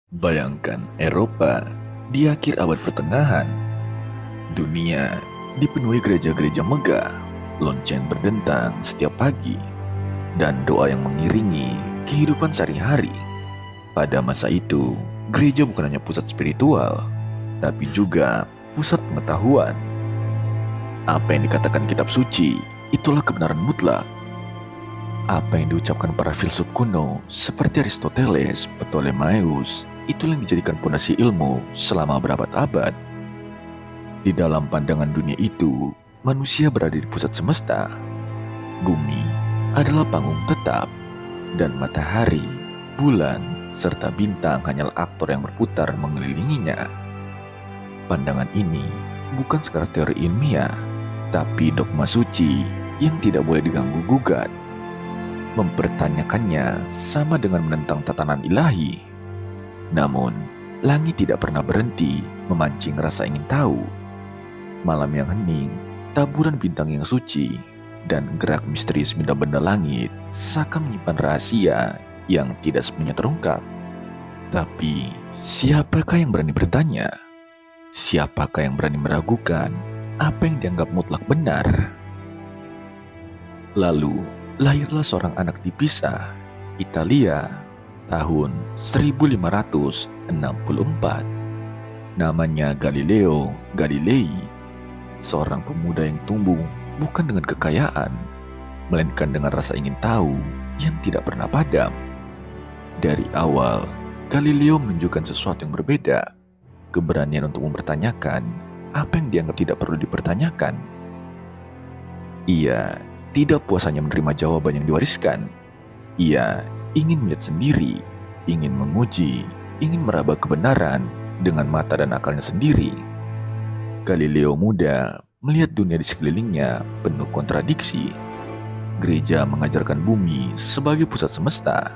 Bayangkan Eropa di akhir abad pertengahan. Dunia dipenuhi gereja-gereja megah, lonceng berdentang setiap pagi, dan doa yang mengiringi kehidupan sehari-hari. Pada masa itu, gereja bukan hanya pusat spiritual, tapi juga pusat pengetahuan. Apa yang dikatakan kitab suci, itulah kebenaran mutlak. Apa yang diucapkan para filsuf kuno seperti Aristoteles, Ptolemaios, itulah yang dijadikan pondasi ilmu selama berabad-abad. Di dalam pandangan dunia itu, manusia berada di pusat semesta. Bumi adalah panggung tetap, dan matahari, bulan, serta bintang hanyalah aktor yang berputar mengelilinginya. Pandangan ini bukan sekadar teori ilmiah, tapi dogma suci yang tidak boleh diganggu-gugat. Mempertanyakannya sama dengan menentang tatanan ilahi. Namun, langit tidak pernah berhenti memancing rasa ingin tahu. Malam yang hening, taburan bintang yang suci, dan gerak misterius benda-benda langit seakan menyimpan rahasia yang tidak sepenuhnya terungkap. Tapi, siapakah yang berani bertanya? Siapakah yang berani meragukan apa yang dianggap mutlak benar? Lalu, lahirlah seorang anak di Pisa, Italia, tahun 1564. Namanya Galileo Galilei, seorang pemuda yang tumbuh bukan dengan kekayaan, melainkan dengan rasa ingin tahu yang tidak pernah padam. Dari awal, Galileo menunjukkan sesuatu yang berbeda, keberanian untuk mempertanyakan apa yang dianggap tidak perlu dipertanyakan. Ia tidak puas hanya menerima jawaban yang diwariskan. Ia ingin melihat sendiri, ingin menguji, ingin meraba kebenaran dengan mata dan akalnya sendiri. Galileo muda melihat dunia di sekelilingnya penuh kontradiksi. Gereja mengajarkan bumi sebagai pusat semesta,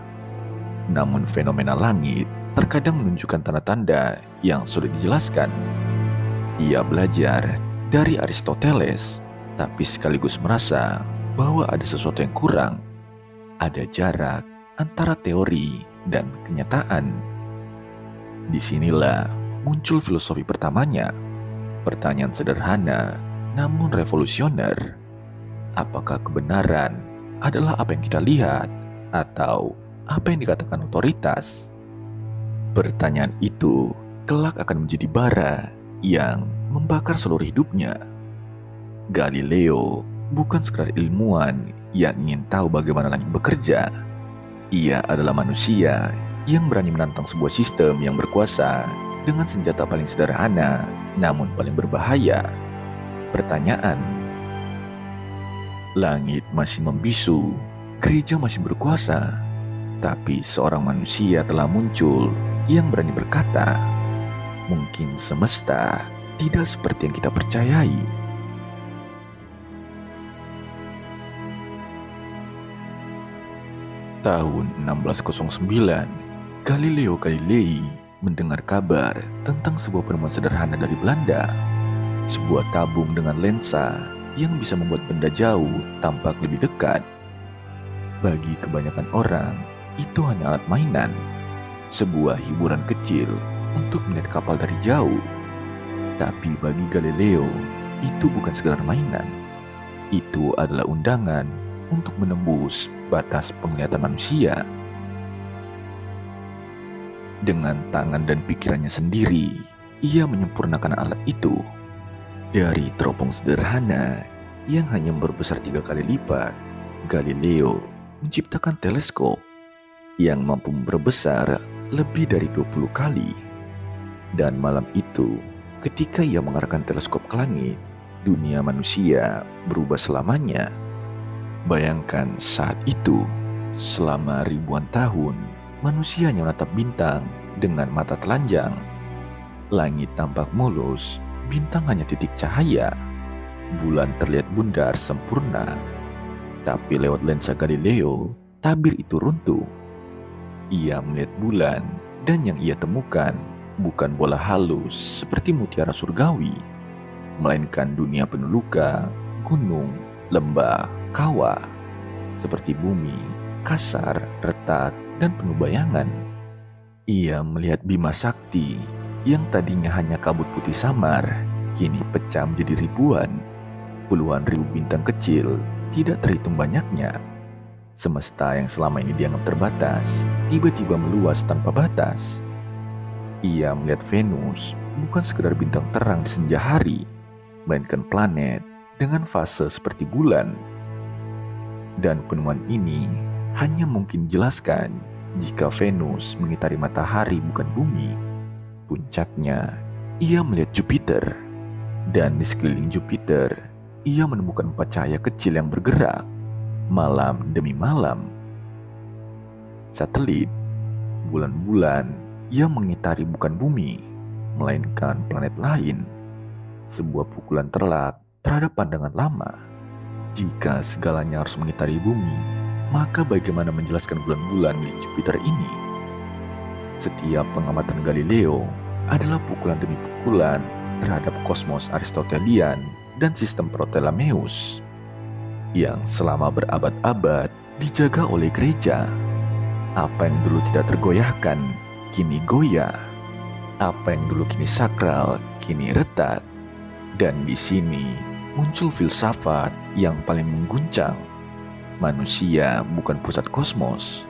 namun fenomena langit terkadang menunjukkan tanda-tanda yang sulit dijelaskan. Ia belajar dari Aristoteles, tapi sekaligus merasa bahwa ada sesuatu yang kurang. Ada jarak antara teori dan kenyataan. Disinilah muncul filosofi pertamanya. Pertanyaan sederhana namun revolusioner. Apakah kebenaran adalah apa yang kita lihat atau apa yang dikatakan otoritas? Pertanyaan itu kelak akan menjadi bara yang membakar seluruh hidupnya. Galileo bukan sekadar ilmuwan yang ingin tahu bagaimana langit bekerja. Ia adalah manusia yang berani menantang sebuah sistem yang berkuasa dengan senjata paling sederhana namun paling berbahaya. Pertanyaan. Langit masih membisu, gereja masih berkuasa, tapi seorang manusia telah muncul yang berani berkata, mungkin semesta tidak seperti yang kita percayai. Tahun 1609, Galileo Galilei mendengar kabar tentang sebuah penemuan sederhana dari Belanda. Sebuah tabung dengan lensa yang bisa membuat benda jauh tampak lebih dekat. Bagi kebanyakan orang, itu hanya alat mainan, sebuah hiburan kecil untuk melihat kapal dari jauh. Tapi bagi Galileo, itu bukan sekedar mainan. Itu adalah undangan untuk menembus batas penglihatan manusia. Dengan tangan dan pikirannya sendiri, ia menyempurnakan alat itu. Dari teropong sederhana yang hanya berbesar 3 kali lipat, Galileo menciptakan teleskop yang mampu berbesar lebih dari 20 kali. Dan malam itu, ketika ia mengarahkan teleskop ke langit, dunia manusia berubah selamanya. Bayangkan saat itu, selama ribuan tahun, manusia hanya menatap bintang dengan mata telanjang. Langit tampak mulus, bintang hanya titik cahaya. Bulan terlihat bundar sempurna. Tapi lewat lensa Galileo, tabir itu runtuh. Ia melihat bulan, dan yang ia temukan bukan bola halus seperti mutiara surgawi, melainkan dunia penuh luka, gunung, lembah, kawah, seperti bumi, kasar, retak, dan penuh bayangan. Ia melihat Bima Sakti yang tadinya hanya kabut putih samar, kini pecah menjadi ribuan. Puluhan ribu bintang kecil, tidak terhitung banyaknya. Semesta yang selama ini dianggap terbatas, tiba-tiba meluas tanpa batas. Ia melihat Venus bukan sekedar bintang terang di senja hari, melainkan planet dengan fase seperti bulan. Dan penemuan ini hanya mungkin dijelaskan jika Venus mengitari matahari bukan bumi. Puncaknya, ia melihat Jupiter. Dan di sekeliling Jupiter, ia menemukan 4 cahaya kecil yang bergerak, malam demi malam. Satelit, bulan-bulan yang mengitari bukan bumi, melainkan planet lain. Sebuah pukulan telak terhadap pandangan lama. Jika segalanya harus mengitari bumi, maka bagaimana menjelaskan bulan-bulan milik Jupiter ini? Setiap pengamatan Galileo adalah pukulan demi pukulan terhadap kosmos Aristotelian dan sistem Ptolemaeus yang selama berabad-abad dijaga oleh gereja. Apa yang dulu tidak tergoyahkan, kini goyah. Apa yang dulu kini sakral, kini retak. Dan di sini muncul filsafat yang paling mengguncang. Manusia bukan pusat kosmos.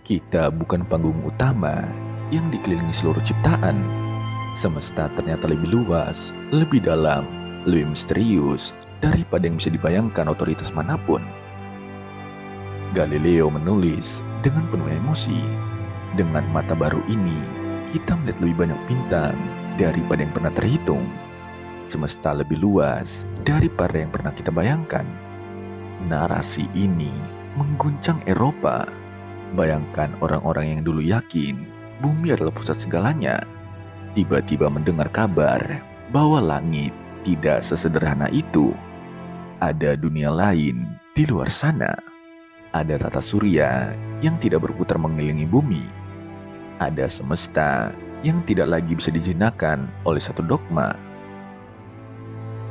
Kita bukan panggung utama yang dikelilingi seluruh ciptaan. Semesta ternyata lebih luas, lebih dalam, lebih misterius daripada yang bisa dibayangkan otoritas manapun. Galileo menulis dengan penuh emosi. Dengan mata baru ini, kita melihat lebih banyak bintang daripada yang pernah terhitung. Semesta lebih luas daripada yang pernah kita bayangkan. Narasi ini mengguncang Eropa. Bayangkan orang-orang yang dulu yakin bumi adalah pusat segalanya, tiba-tiba mendengar kabar bahwa langit tidak sesederhana itu. Ada dunia lain di luar sana. Ada tata surya yang tidak berputar mengelilingi bumi. Ada semesta yang tidak lagi bisa dijinakan oleh satu dogma.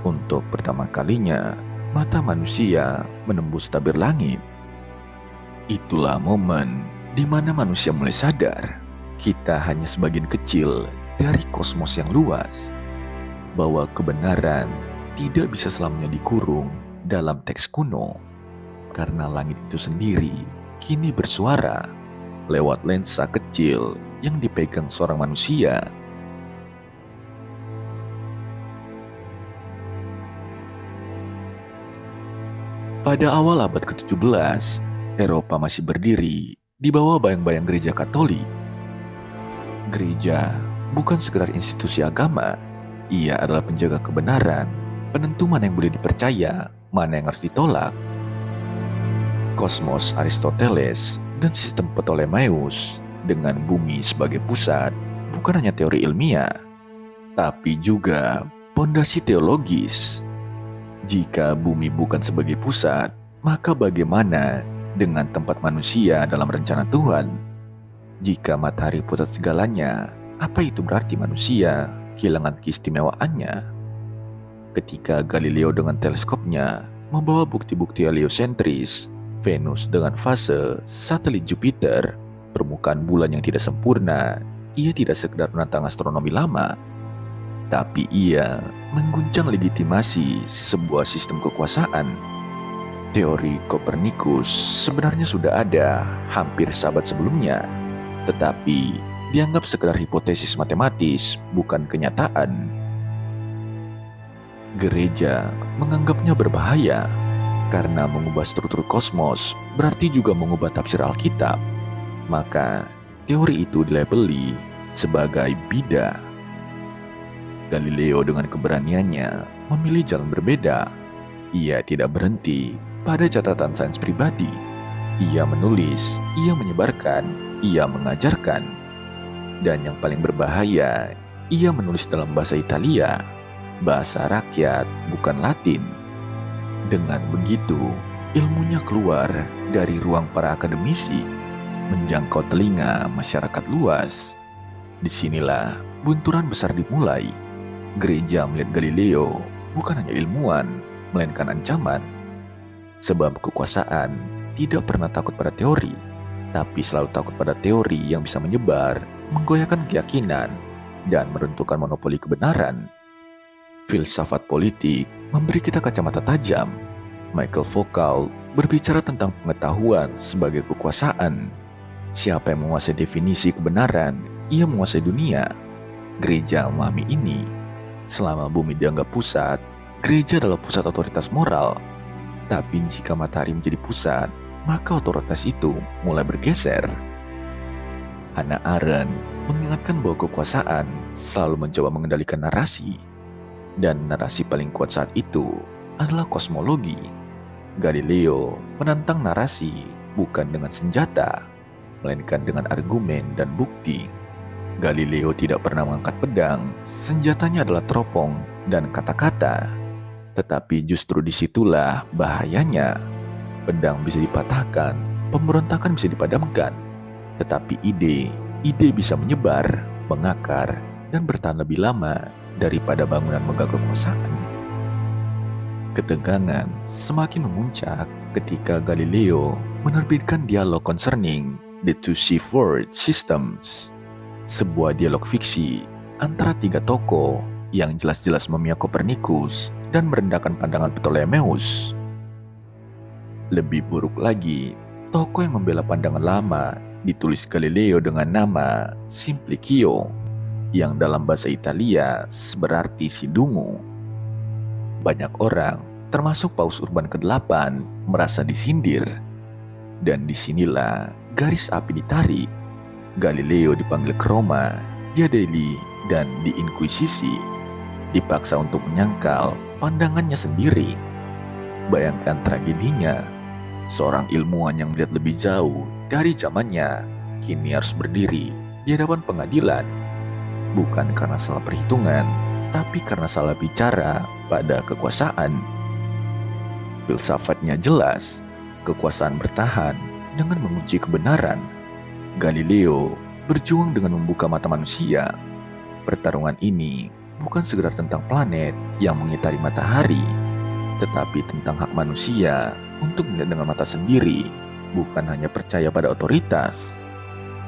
Untuk pertama kalinya, mata manusia menembus tabir langit. Itulah momen di mana manusia mulai sadar kita hanya sebagian kecil dari kosmos yang luas, bahwa kebenaran tidak bisa selamanya dikurung dalam teks kuno, karena langit itu sendiri kini bersuara lewat lensa kecil yang dipegang seorang manusia. Pada awal abad ke-17, Eropa masih berdiri di bawah bayang-bayang gereja Katolik. Gereja bukan sekedar institusi agama, ia adalah penjaga kebenaran, penentu mana yang boleh dipercaya, mana yang harus ditolak. Kosmos Aristoteles dan sistem Ptolemaeus dengan bumi sebagai pusat bukan hanya teori ilmiah, tapi juga pondasi teologis. Jika bumi bukan sebagai pusat, maka bagaimana dengan tempat manusia dalam rencana Tuhan? Jika matahari pusat segalanya, apa itu berarti manusia kehilangan keistimewaannya? Ketika Galileo dengan teleskopnya membawa bukti-bukti heliosentris, Venus dengan fase, satelit Jupiter, permukaan bulan yang tidak sempurna, ia tidak sekedar menantang astronomi lama, tapi ia mengguncang legitimasi sebuah sistem kekuasaan. Teori Kopernikus sebenarnya sudah ada hampir seabad sebelumnya, tetapi dianggap sekedar hipotesis matematis, bukan kenyataan. Gereja menganggapnya berbahaya karena mengubah struktur kosmos berarti juga mengubah tafsir Alkitab. Maka teori itu dilabeli sebagai bidah. Galileo dengan keberaniannya memilih jalan berbeda. Ia tidak berhenti pada catatan sains pribadi. Ia menulis, ia menyebarkan, ia mengajarkan. Dan yang paling berbahaya, ia menulis dalam bahasa Italia, bahasa rakyat bukan Latin. Dengan begitu, ilmunya keluar dari ruang para akademisi, menjangkau telinga masyarakat luas. Disinilah bunturan besar dimulai. Gereja melihat Galileo bukan hanya ilmuwan, melainkan ancaman. Sebab kekuasaan tidak pernah takut pada teori. tapi selalu takut pada teori yang bisa menyebar, menggoyahkan keyakinan, dan meruntuhkan monopoli kebenaran. Filsafat politik memberi kita kacamata tajam. Michael Foucault berbicara tentang pengetahuan sebagai kekuasaan. Siapa yang menguasai definisi kebenaran, ia menguasai dunia. Gereja memahami ini. Selama bumi dianggap pusat, gereja adalah pusat otoritas moral. Tapi jika matahari menjadi pusat, maka otoritas itu mulai bergeser. Hannah Arendt mengingatkan bahwa kekuasaan selalu mencoba mengendalikan narasi. Dan narasi paling kuat saat itu adalah kosmologi. Galileo menantang narasi bukan dengan senjata, melainkan dengan argumen dan bukti. Galileo tidak pernah mengangkat pedang, senjatanya adalah teropong dan kata-kata. Tetapi justru disitulah bahayanya. Pedang bisa dipatahkan, pemberontakan bisa dipadamkan. Tetapi ide bisa menyebar, mengakar, dan bertahan lebih lama daripada bangunan megah kekuasaan. Ketegangan semakin memuncak ketika Galileo menerbitkan dialog concerning the two seaboard systems, sebuah dialog fiksi antara tiga tokoh yang jelas-jelas memihak Kopernikus dan merendahkan pandangan Ptolemeus. Lebih buruk lagi, tokoh yang membela pandangan lama ditulis Galileo dengan nama Simplicio, yang dalam bahasa Italia berarti si dungu. Banyak orang, termasuk Paus Urban ke-8, merasa disindir. Dan disinilah garis api ditarik. Galileo dipanggil ke Roma, diadili, dan diinkuisisi. Dipaksa untuk menyangkal pandangannya sendiri. Bayangkan tragedinya. Seorang ilmuwan yang melihat lebih jauh dari zamannya, kini harus berdiri di hadapan pengadilan. Bukan karena salah perhitungan, tapi karena salah bicara pada kekuasaan. Filsafatnya jelas, kekuasaan bertahan dengan menguji kebenaran. Galileo berjuang dengan membuka mata manusia. Pertarungan ini bukan sekedar tentang planet yang mengitari matahari, tetapi tentang hak manusia untuk melihat dengan mata sendiri, bukan hanya percaya pada otoritas.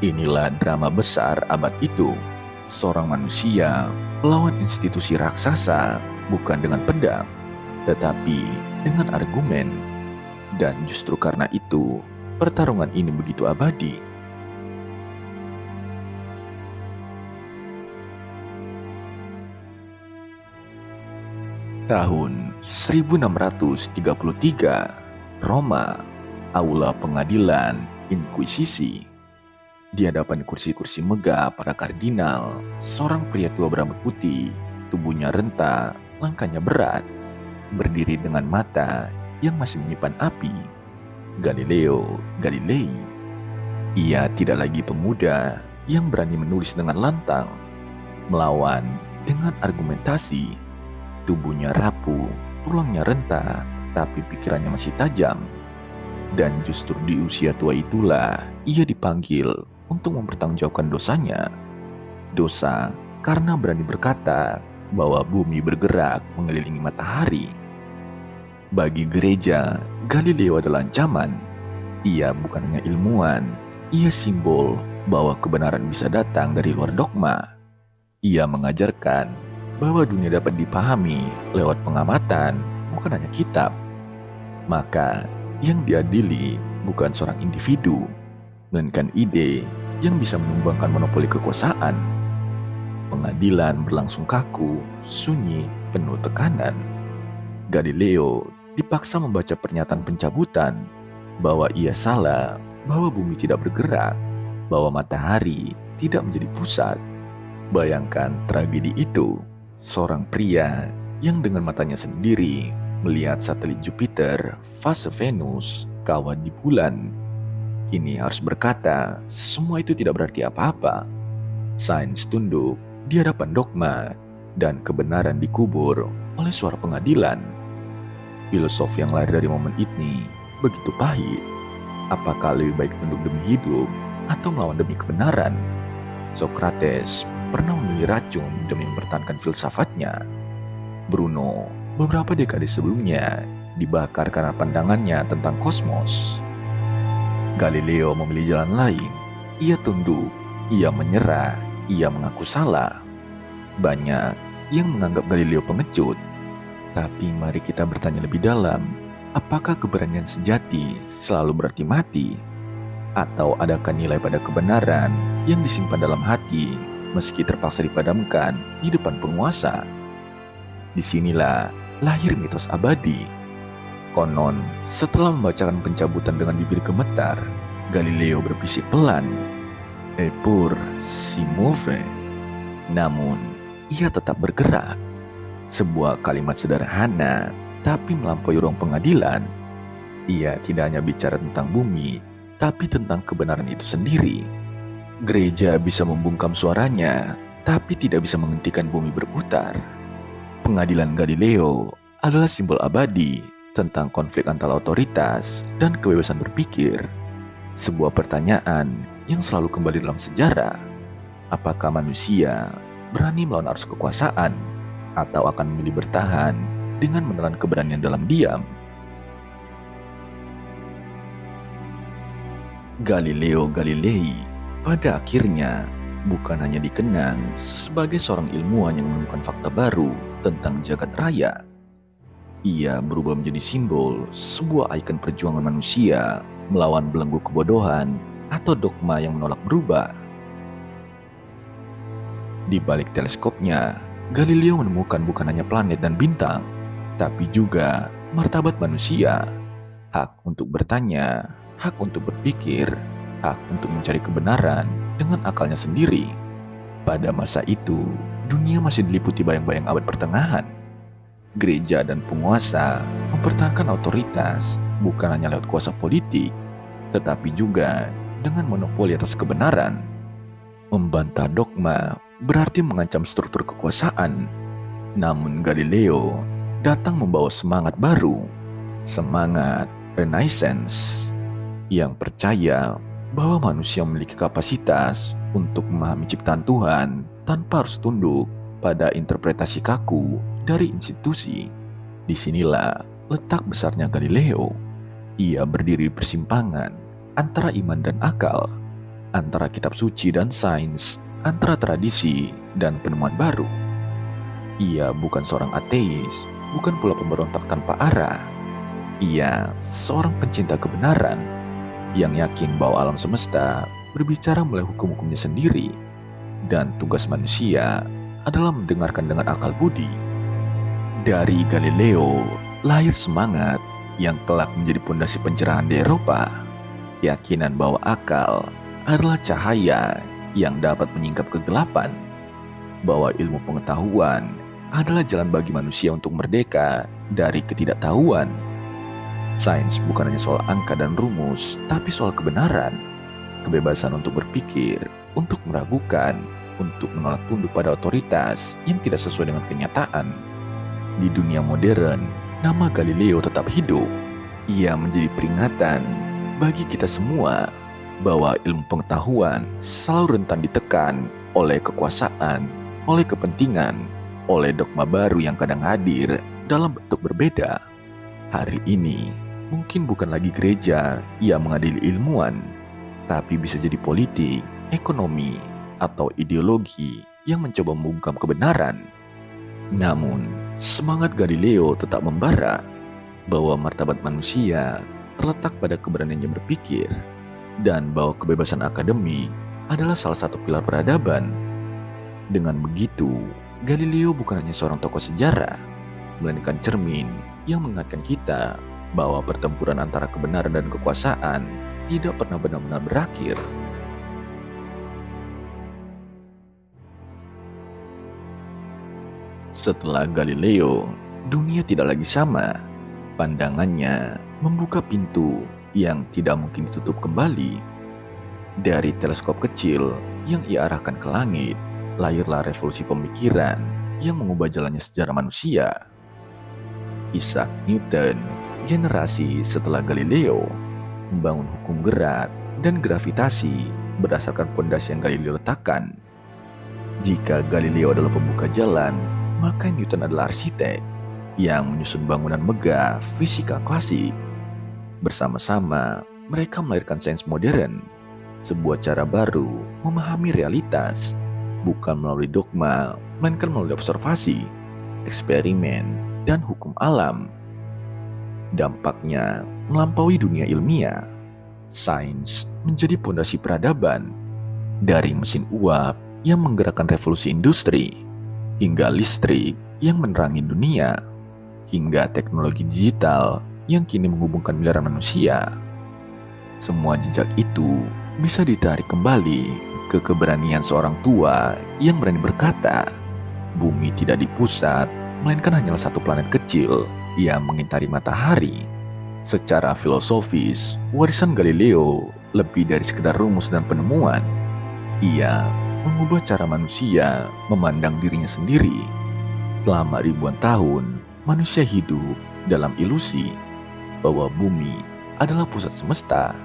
Inilah drama besar abad itu. Seorang manusia melawan institusi raksasa bukan dengan pedang, tetapi dengan argumen. Dan justru karena itu, pertarungan ini begitu abadi. Tahun 1633, Roma, aula pengadilan Inkuisisi. Di hadapan kursi-kursi megah para kardinal, seorang pria tua berambut putih, tubuhnya renta, langkahnya berat, berdiri dengan mata yang masih menyimpan api. Galileo Galilei. Ia tidak lagi pemuda yang berani menulis dengan lantang, melawan dengan argumentasi. Tubuhnya rapuh, tulangnya renta, tapi pikirannya masih tajam. Dan justru di usia tua itulah ia dipanggil untuk mempertanggungjawabkan dosanya. Dosa karena berani berkata bahwa bumi bergerak mengelilingi matahari. Bagi gereja, Galileo adalah ancaman. Ia bukan hanya ilmuwan, ia simbol bahwa kebenaran bisa datang dari luar dogma. Ia mengajarkan bahwa dunia dapat dipahami lewat pengamatan, bukan hanya kitab. Maka yang diadili bukan seorang individu, melainkan ide yang bisa menumbangkan monopoli kekuasaan. Pengadilan berlangsung kaku, sunyi, penuh tekanan. Galileo dipaksa membaca pernyataan pencabutan bahwa ia salah, bahwa bumi tidak bergerak, bahwa matahari tidak menjadi pusat. Bayangkan tragedi itu, seorang pria yang dengan matanya sendiri melihat satelit Jupiter, fase Venus, kawan di bulan, kini harus berkata semua itu tidak berarti apa-apa. Sains tunduk di hadapan dogma, dan kebenaran dikubur oleh suara pengadilan. Filosof yang lahir dari momen ini begitu pahit. Apakah lebih baik tunduk demi hidup atau melawan demi kebenaran? Socrates pernah memilih racun demi mempertahankan filsafatnya. Bruno beberapa dekade sebelumnya dibakar karena pandangannya tentang kosmos. Galileo memilih jalan lain. Ia tunduk, ia menyerah, ia mengaku salah. Banyak yang menganggap Galileo pengecut. Tapi mari kita bertanya lebih dalam, apakah keberanian sejati selalu berarti mati? Atau adakah nilai pada kebenaran yang disimpan dalam hati meski terpaksa dipadamkan di depan penguasa? Disinilah lahir mitos abadi. Konon, setelah membacakan pencabutan dengan bibir gemetar, Galileo berbisik pelan, "Eppur si muove." Namun, ia tetap bergerak. Sebuah kalimat sederhana, tapi melampaui ruang pengadilan. Ia tidak hanya bicara tentang bumi, tapi tentang kebenaran itu sendiri. Gereja bisa membungkam suaranya, tapi tidak bisa menghentikan bumi berputar. Pengadilan Galileo adalah simbol abadi tentang konflik antara otoritas dan kebebasan berpikir. Sebuah pertanyaan yang selalu kembali dalam sejarah. Apakah manusia berani melawan arus kekuasaan atau akan memilih bertahan dengan menelan keberanian dalam diam? Galileo Galilei pada akhirnya bukan hanya dikenang sebagai seorang ilmuwan yang menemukan fakta baru tentang jagat raya. Ia berubah menjadi simbol sebuah ikon perjuangan manusia melawan belenggu kebodohan atau dogma yang menolak berubah. Di balik teleskopnya, Galileo menemukan bukan hanya planet dan bintang, tapi juga martabat manusia, hak untuk bertanya, hak untuk berpikir, hak untuk mencari kebenaran dengan akalnya sendiri. Pada masa itu, dunia masih diliputi bayang-bayang abad pertengahan. Gereja dan penguasa mempertahankan otoritas bukan hanya lewat kuasa politik, tetapi juga dengan monopoli atas kebenaran. Membantah dogma berarti mengancam struktur kekuasaan. Namun Galileo datang membawa semangat baru, semangat Renaissance, yang percaya bahwa manusia memiliki kapasitas untuk memahami ciptaan Tuhan tanpa harus tunduk pada interpretasi kaku dari institusi. Disinilah letak besarnya Galileo. Ia berdiri di persimpangan antara iman dan akal, antara kitab suci dan sains, antara tradisi dan penemuan baru. Ia bukan seorang ateis, bukan pula pemberontak tanpa arah. Ia seorang pencinta kebenaran yang yakin bahwa alam semesta berbicara melalui hukum-hukumnya sendiri, dan tugas manusia adalah mendengarkan dengan akal budi. Dari Galileo lahir semangat yang kelak menjadi pondasi pencerahan di Eropa, keyakinan bahwa akal adalah cahaya yang dapat menyingkap kegelapan, bahwa ilmu pengetahuan adalah jalan bagi manusia untuk merdeka dari ketidaktahuan. Sains bukan hanya soal angka dan rumus, tapi soal kebenaran, kebebasan untuk berpikir, untuk meragukan, untuk menolak tunduk pada otoritas yang tidak sesuai dengan kenyataan. Di dunia modern, nama Galileo tetap hidup. Ia menjadi peringatan bagi kita semua bahwa ilmu pengetahuan selalu rentan ditekan oleh kekuasaan, oleh kepentingan, oleh dogma baru yang kadang hadir dalam bentuk berbeda. Hari ini, mungkin bukan lagi gereja yang mengadili ilmuwan, tapi bisa jadi politik, ekonomi, atau ideologi yang mencoba membungkam kebenaran. Namun, semangat Galileo tetap membara bahwa martabat manusia terletak pada keberaniannya berpikir, dan bahwa kebebasan akademik adalah salah satu pilar peradaban. Dengan begitu, Galileo bukan hanya seorang tokoh sejarah, melainkan cermin yang mengingatkan kita bahwa pertempuran antara kebenaran dan kekuasaan tidak pernah benar-benar berakhir. Setelah Galileo, dunia tidak lagi sama. Pandangannya membuka pintu yang tidak mungkin ditutup kembali. Dari teleskop kecil yang ia arahkan ke langit, lahirlah revolusi pemikiran yang mengubah jalannya sejarah manusia. Isaac Newton, generasi setelah Galileo, membangun hukum gerak dan gravitasi berdasarkan fondasi yang Galileo letakkan. Jika Galileo adalah pembuka jalan, maka Newton adalah arsitek yang menyusun bangunan megah fisika klasik. Bersama-sama, mereka melahirkan sains modern, sebuah cara baru memahami realitas, bukan melalui dogma, melainkan melalui observasi, eksperimen, dan hukum alam. Dampaknya melampaui dunia ilmiah. Sains menjadi pondasi peradaban, dari mesin uap yang menggerakkan revolusi industri, hingga listrik yang menerangi dunia, hingga teknologi digital yang kini menghubungkan miliaran manusia. Semua jejak itu bisa ditarik kembali ke keberanian seorang tua yang berani berkata, bumi tidak di pusat, melainkan hanyalah satu planet kecil yang mengitari matahari. Secara filosofis, warisan Galileo lebih dari sekedar rumus dan penemuan. Ia mengubah cara manusia memandang dirinya sendiri. Selama ribuan tahun, manusia hidup dalam ilusi bahwa bumi adalah pusat semesta,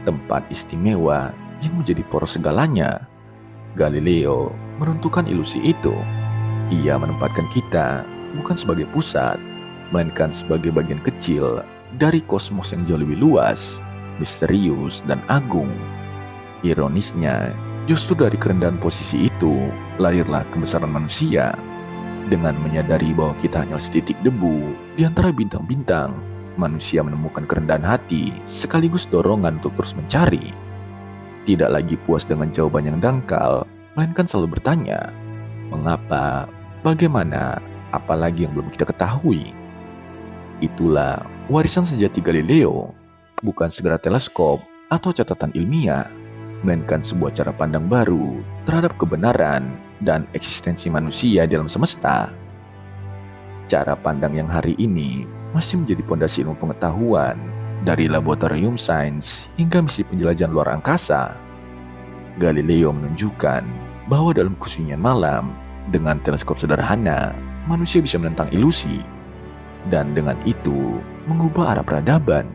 tempat istimewa yang menjadi poros segalanya. Galileo meruntuhkan ilusi itu. Ia menempatkan kita bukan sebagai pusat, melainkan sebagai bagian kecil dari kosmos yang jauh lebih luas, misterius, dan agung. Ironisnya, justru dari kerendahan posisi itu, lahirlah kebesaran manusia. Dengan menyadari bahwa kita hanyalah setitik debu di antara bintang-bintang, manusia menemukan kerendahan hati sekaligus dorongan untuk terus mencari. Tidak lagi puas dengan jawaban yang dangkal, melainkan selalu bertanya, mengapa, bagaimana, apalagi yang belum kita ketahui. Itulah warisan sejati Galileo, bukan segera teleskop atau catatan ilmiah, melainkan sebuah cara pandang baru terhadap kebenaran dan eksistensi manusia dalam semesta. Cara pandang yang hari ini masih menjadi pondasi ilmu pengetahuan, dari laboratorium sains hingga misi penjelajahan luar angkasa. Galileo menunjukkan bahwa dalam kesunyian malam, dengan teleskop sederhana, manusia bisa menentang ilusi, dan dengan itu mengubah arah peradaban.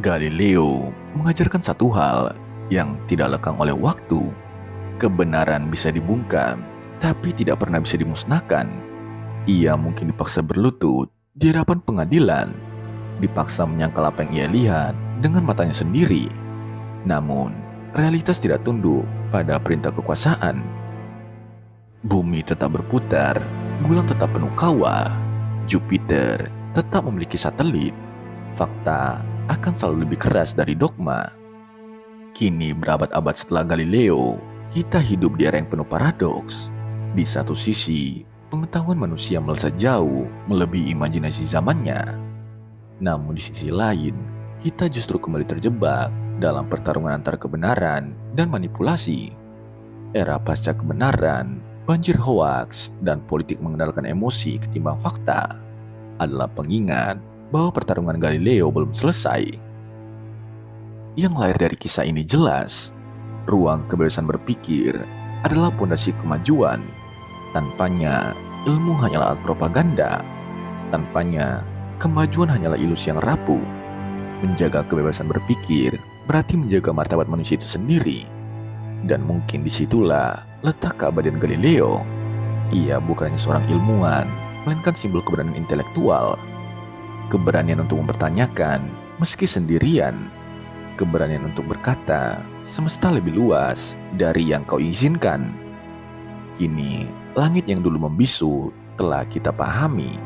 Galileo mengajarkan satu hal yang tidak lekang oleh waktu. Kebenaran bisa dibungkam, tapi tidak pernah bisa dimusnahkan. Ia mungkin dipaksa berlutut di hadapan pengadilan, dipaksa menyangkal apa yang ia lihat dengan matanya sendiri. Namun, realitas tidak tunduk pada perintah kekuasaan. Bumi tetap berputar, bulan tetap penuh kawah, Jupiter tetap memiliki satelit. Fakta akan selalu lebih keras dari dogma. Kini berabad-abad setelah Galileo, kita hidup di era yang penuh paradoks. Di satu sisi, pengetahuan manusia melesat jauh melebihi imajinasi zamannya. Namun di sisi lain, kita justru kembali terjebak dalam pertarungan antara kebenaran dan manipulasi. Era pasca kebenaran, banjir hoaks, dan politik mengandalkan emosi ketimbang fakta adalah pengingat bahwa pertarungan Galileo belum selesai. Yang lahir dari kisah ini jelas, ruang kebebasan berpikir adalah pondasi kemajuan. Tanpanya, ilmu hanyalah alat propaganda. Tanpanya, kemajuan hanyalah ilusi yang rapuh. Menjaga kebebasan berpikir berarti menjaga martabat manusia itu sendiri. Dan mungkin disitulah letak keabadian Galileo. Ia bukan hanya seorang ilmuwan, melainkan simbol keberanian intelektual. Keberanian untuk mempertanyakan meski sendirian. Keberanian untuk berkata, semesta lebih luas dari yang kau izinkan. Kini, langit yang dulu membisu telah kita pahami.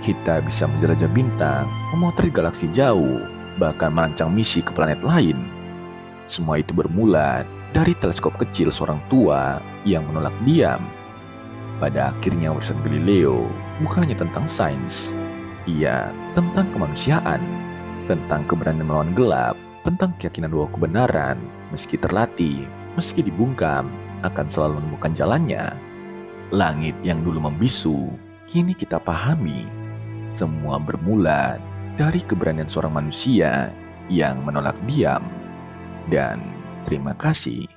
Kita bisa menjelajah bintang, memotret galaksi jauh, bahkan merancang misi ke planet lain. Semua itu bermula dari teleskop kecil seorang tua yang menolak diam. Pada akhirnya warisan Galileo bukan hanya tentang sains. Ia tentang kemanusiaan, tentang keberanian melawan gelap, tentang keyakinan bahwa kebenaran, meski terlatih, meski dibungkam, akan selalu menemukan jalannya. Langit yang dulu membisu, kini kita pahami. Semua bermula dari keberanian seorang manusia yang menolak diam. Dan terima kasih.